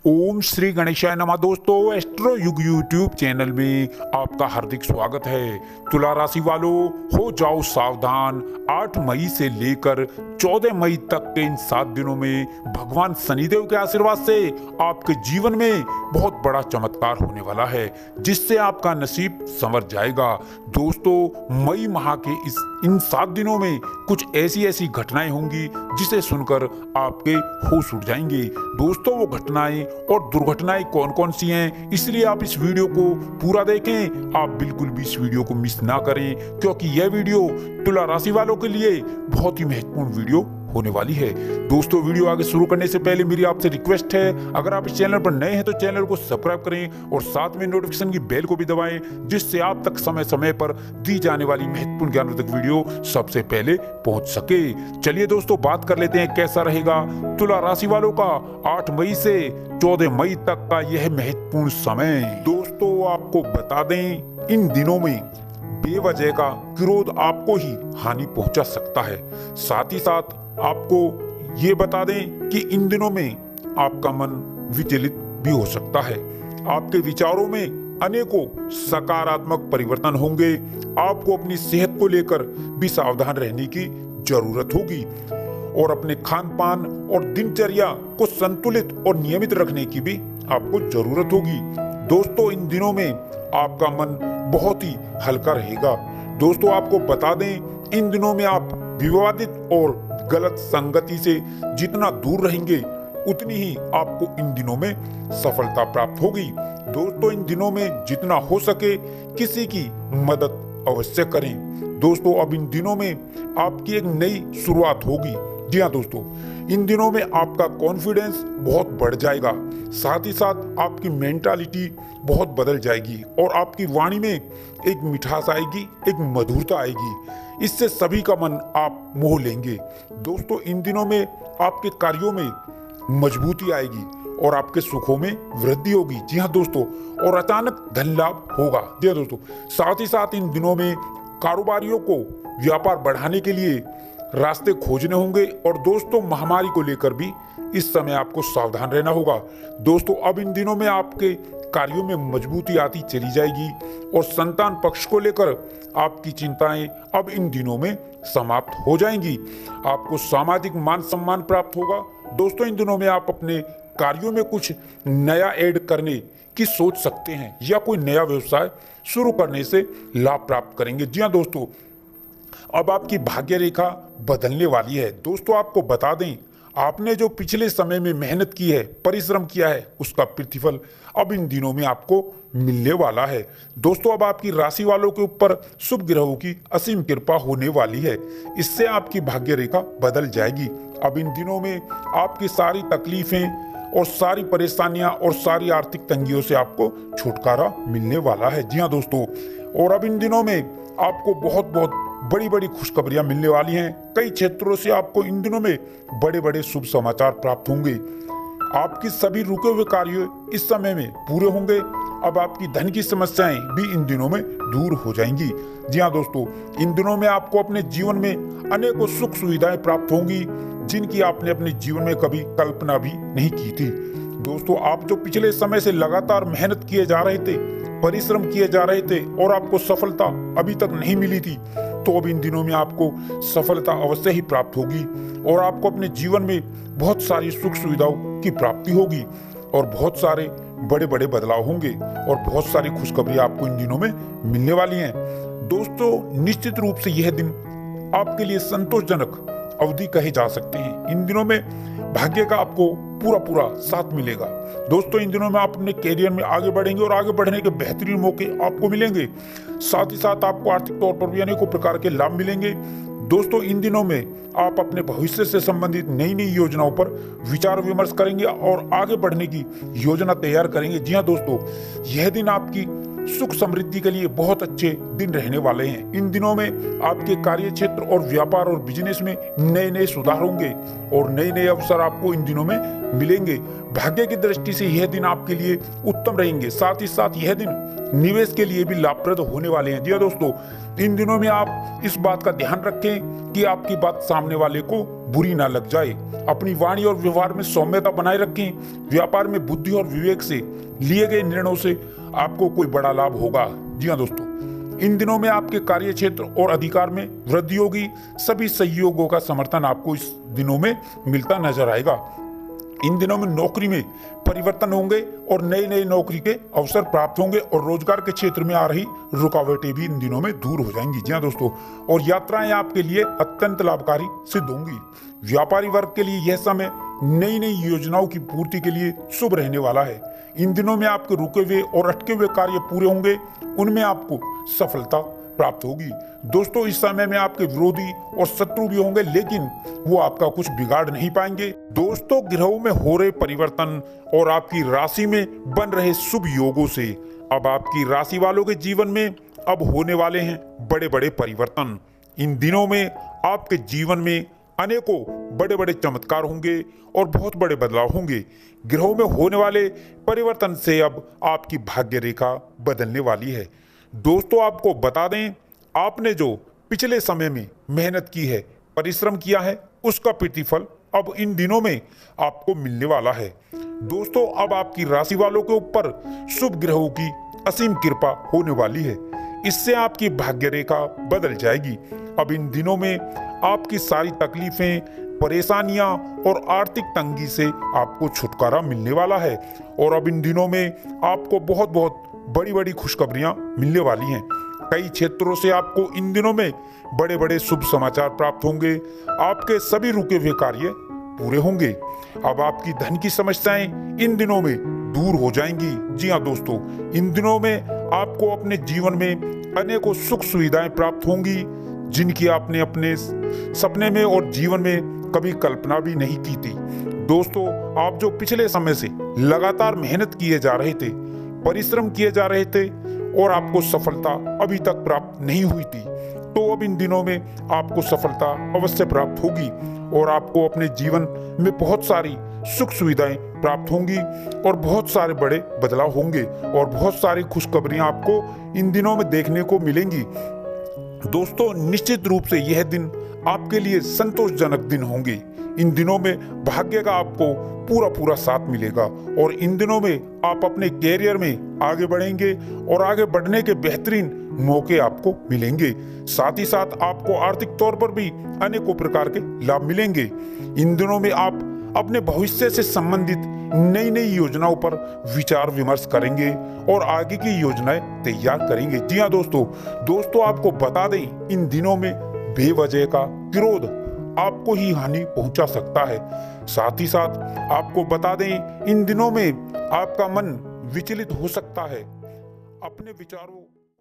ओम श्री गणेशाय नमः। दोस्तों, एस्ट्रो युग यूट्यूब चैनल में आपका हार्दिक स्वागत है। तुला राशि वालों, हो जाओ सावधान। 8 मई से लेकर 14 मई तक के इन 7 दिनों में भगवान शनिदेव के आशीर्वाद से आपके जीवन में बहुत बड़ा चमत्कार होने वाला है, जिससे आपका नसीब संवर जाएगा। दोस्तों, मई माह के इन 7 दिनों में कुछ ऐसी घटनाएं होंगी जिसे सुनकर आपके होश उड़ जाएंगे। दोस्तों, वो घटनाएं और दुर्घटनाएं कौन कौन सी हैं, इसलिए आप इस वीडियो को पूरा देखें। आप बिल्कुल भी इस वीडियो को मिस ना करें, क्योंकि यह वीडियो तुला राशि वालों के लिए बहुत ही महत्वपूर्ण वीडियो होने वाली है। दोस्तों, वीडियो आगे शुरू करने से पहले मेरी आपसे रिक्वेस्ट है, अगर आप इस चैनल पर नए हैं तो चैनल को सब्सक्राइब करें और साथ में नोटिफिकेशन की बेल को भी दबाएं, जिससे आप तक समय समय पर दी जाने वाली महत्वपूर्ण ज्ञानवर्धक वीडियो सबसे पहले पहुंच सके। चलिए दोस्तों, बात कर लेते हैं कैसा रहेगा तुला राशि वालों का 8 मई से 14 मई तक का यह महत्वपूर्ण समय। दोस्तों, आपको बता दें, इन दिनों में बेवजह का क्रोध आपको ही हानि पहुंचा सकता है। साथ ही साथ आपको ये बता दें कि इन दिनों में आपका मन विचलित भी हो सकता है। आपके विचारों में अनेकों सकारात्मक परिवर्तन होंगे। आपको अपनी सेहत को लेकर भी सावधान रहने की जरूरत होगी और अपने खान पान और दिनचर्या को संतुलित और नियमित रखने की भी आपको जरूरत होगी। दोस्तों, इन दिनों में आपका मन बहुत ही हल्का रहेगा। दोस्तों, आपको बता दें, इन दिनों में आप विवादित और गलत संगति से जितना दूर रहेंगे, उतनी ही आपको इन दिनों में सफलता प्राप्त होगी। दोस्तों, इन दिनों में जितना हो सके किसी की मदद अवश्य करें। दोस्तों, अब इन दिनों में आपकी एक नई शुरुआत होगी। जी हाँ दोस्तों, इन दिनों में आपका कॉन्फिडेंस बहुत बढ़ जाएगा। साथ ही साथ आपकी मेंटालिटी बहुत बदल जाएगी और आपकी वाणी में एक मिठास आएगी, एक मधुरता आएगी। इससे सभी का मन आप मोह लेंगे। दोस्तों, इन दिनों में आपके कार्यों में मजबूती आएगी और आपके सुखों में वृद्धि होगी। जी हाँ दोस्तों, और अचानक धन लाभ होगा। जी हाँ दोस्तों, साथ ही साथ इन दिनों में कारोबारियों को व्यापार बढ़ाने के लिए रास्ते खोजने होंगे। और दोस्तों, महामारी को लेकर भी इस समय आपको सावधान रहना होगा। दोस्तों, अब इन दिनों में आपके कार्यों में मजबूती आती चली जाएगी और संतान पक्ष को लेकर आपकी चिंताएं अब इन दिनों में समाप्त हो जाएंगी। आपको सामाजिक मान सम्मान प्राप्त होगा। दोस्तों, इन दिनों में आप अपने कार्यों में कुछ नया ऐड करने की सोच सकते हैं या कोई नया व्यवसाय शुरू करने से लाभ प्राप्त करेंगे। जी हाँ दोस्तों, अब आपकी भाग्य रेखा बदलने वाली है। दोस्तों, आपको बता दें, आपने जो पिछले समय में मेहनत की है, परिश्रम किया है, उसका प्रतिफल अब इन दिनों में आपको मिलने वाला है। दोस्तों, अब आपकी राशि वालों के ऊपर शुभ ग्रहों की असीम कृपा होने वाली है। इससे आपकी भाग्य रेखा बदल जाएगी। अब इन दिनों में आपकी सारी तकलीफें और सारी परेशानियां और सारी आर्थिक तंगियों से आपको छुटकारा मिलने वाला है। जी हाँ दोस्तों, और अब इन दिनों में आपको बहुत बड़ी खुशखबरियां मिलने वाली हैं। कई क्षेत्रों से आपको इन दिनों में बड़े शुभ समाचार प्राप्त होंगे। आपकी सभी रुके हुए कार्य इस समय में पूरे होंगे। अब आपकी धन की समस्याएं भी इन दिनों में दूर हो जाएंगी। जी हाँ दोस्तों, इन दिनों में आपको अपने जीवन में अनेकों सुख सुविधाएं प्राप्त होंगी, जिनकी आपने अपने जीवन में कभी कल्पना भी नहीं की थी। दोस्तों, आप जो पिछले समय से लगातार मेहनत किए जा रहे थे, परिश्रम किए जा रहे थे और आपको सफलता अभी तक नहीं मिली थी, तो अब इन दिनों में आपको सफलता अवश्य ही प्राप्त होगी और आपको अपने जीवन में बहुत सारी सुख सुविधाओं की प्राप्ति होगी और बहुत सारे बड़े बदलाव होंगे और बहुत सारी खुशखबरियां आपको इन दिनों में मिलने वाली हैं। दोस्तों, निश्चित रूप से यह दिन आपके लिए संतोषजनक अवधि कहे जा सकते हैं। इन दिनों में भाग्य का आपको पूरा साथ मिलेगा। दोस्तों, इन दिनों में आप अपने कैरियर में आगे बढ़ेंगे और आगे बढ़ने के बेहतरीन मौके आपको मिलेंगे। साथ ही साथ आपको आर्थिक तौर पर भी अनेकों प्रकार के लाभ मिलेंगे। दोस्तों, इन दिनों में आप अपने भविष्य से संबंधित नई योजनाओं पर विचार विमर्श करेंगे और आगे बढ़ने की योजना तैयार करेंगे। जी हाँ दोस्तों, यह दिन आपकी सुख समृद्धि के लिए बहुत अच्छे दिन रहने वाले हैं। इन दिनों में आपके कार्य क्षेत्र और व्यापार और बिजनेस में नए सुधार होंगे और नए अवसर आपको इन दिनों में मिलेंगे। भाग्य की दृष्टि से यह दिन आपके लिए उत्तम रहेंगे। साथ ही साथ यह दिन निवेश के लिए भी लाभप्रद होने वाले हैं। जी हाँ दोस्तों, इन दिनों में आप इस बात का ध्यान रखें कि आपकी बात सामने वाले को बुरी ना लग जाए। अपनी वाणी और व्यवहार में सौम्यता बनाए रखें। व्यापार में बुद्धि और विवेक से लिए गए निर्णयों से आपको कोई बड़ा लाभ होगा। जी हाँ दोस्तों, इन दिनों में आपके कार्य क्षेत्र और अधिकार में वृद्धि होगी। सभी सहयोगों का समर्थन आपको इस दिनों में मिलता नजर आएगा। इन दिनों में नौकरी में परिवर्तन होंगे और नए नए नौकरी के अवसर प्राप्त होंगे और रोजगार के क्षेत्र में आ रही रुकावटें भी इन दिनों में दूर हो जाएंगी। जी हाँ दोस्तों, और यात्राएं आपके लिए अत्यंत लाभकारी सिद्ध होंगी। व्यापारी वर्ग के लिए यह समय नई नई योजनाओं की पूर्ति के लिए शुभ रहने वाला है। इन दिनों में आपके रुके हुए और अटके हुए कार्य पूरे होंगे, उनमें आपको सफलता प्राप्त होगी। दोस्तों, इस समय में आपके विरोधी और शत्रु भी होंगे, लेकिन वो आपका कुछ बिगाड़ नहीं पाएंगे। दोस्तों, ग्रहों में हो रहे परिवर्तन और आपकी राशि में बन रहे शुभ योगों से अब आपकी राशि वालों के जीवन में अब होने वाले हैं बड़े बड़े परिवर्तन। इन दिनों में आपके जीवन में अनेकों बड़े बड़े चमत्कार होंगे और बहुत बड़े बदलाव होंगे। ग्रहों में होने वाले परिवर्तन से अब आपकी भाग्य रेखा बदलने वाली है। दोस्तों, आपको बता दें, आपने जो पिछले समय में मेहनत की है, परिश्रम किया है, उसका प्रतिफल अब इन दिनों में आपको मिलने वाला है। दोस्तों, अब आपकी राशि वालों के ऊपर शुभ ग्रहों की असीम कृपा होने वाली है। इससे आपकी भाग्य रेखा बदल जाएगी। अब इन दिनों में आपकी सारी तकलीफें, परेशानियां और आर्थिक तंगी से आपको छुटकारा मिलने वाला है। और अब इन दिनों में आपको बहुत बहुत बड़ी बड़ी खुशखबरियां मिलने वाली हैं। कई क्षेत्रों से आपको इन दिनों में बड़े बड़े शुभ समाचार प्राप्त होंगे। आपके सभी रुके हुए कार्य पूरे होंगे। अब आपकी धन की समस्याएं इन दिनों में दूर हो जाएंगी। जी हाँ दोस्तों, इन दिनों में आपको अपने जीवन में अनेकों सुख सुविधाएं प्राप्त होंगी, जिनकी आपने अपने सपने में और जीवन में कभी कल्पना भी नहीं की थी। दोस्तों, आप जो पिछले समय से लगातार मेहनत किए जा रहे थे, परिश्रम किए जा रहे थे और आपको सफलता अभी तक प्राप्त नहीं हुई थी, तो अब इन दिनों में आपको सफलता अवश्य प्राप्त होगी और आपको अपने जीवन में बहुत सारी सुख सुविधाएं प्राप्त होंगी और बहुत सारे बड़े बदलाव होंगे और बहुत सारी खुशखबरियां आपको इन दिनों में देखने को मिलेंगी। दोस्तों, निश्चित रूप से यह दिन आपके लिए संतोषजनक दिन होंगे। इन दिनों में भाग्य का आपको पूरा पूरा साथ मिलेगा और इन दिनों में आप अपने कैरियर में आगे बढ़ेंगे और आगे बढ़ने के बेहतरीन मौके आपको मिलेंगे। साथ ही साथ आपको आर्थिक तौर पर भी अनेकों प्रकार के लाभ मिलेंगे। इन दिनों में आप अपने भविष्य से संबंधित नई नई योजनाओं पर विचार विमर्श करेंगे और आगे की योजनाएं तैयार करेंगे। जी हाँ दोस्तों, आपको बता दें, इन दिनों में बेवजह का क्रोध आपको ही हानि पहुंचा सकता है। साथ ही साथ आपको बता दें, इन दिनों में आपका मन विचलित हो सकता है। अपने विचारों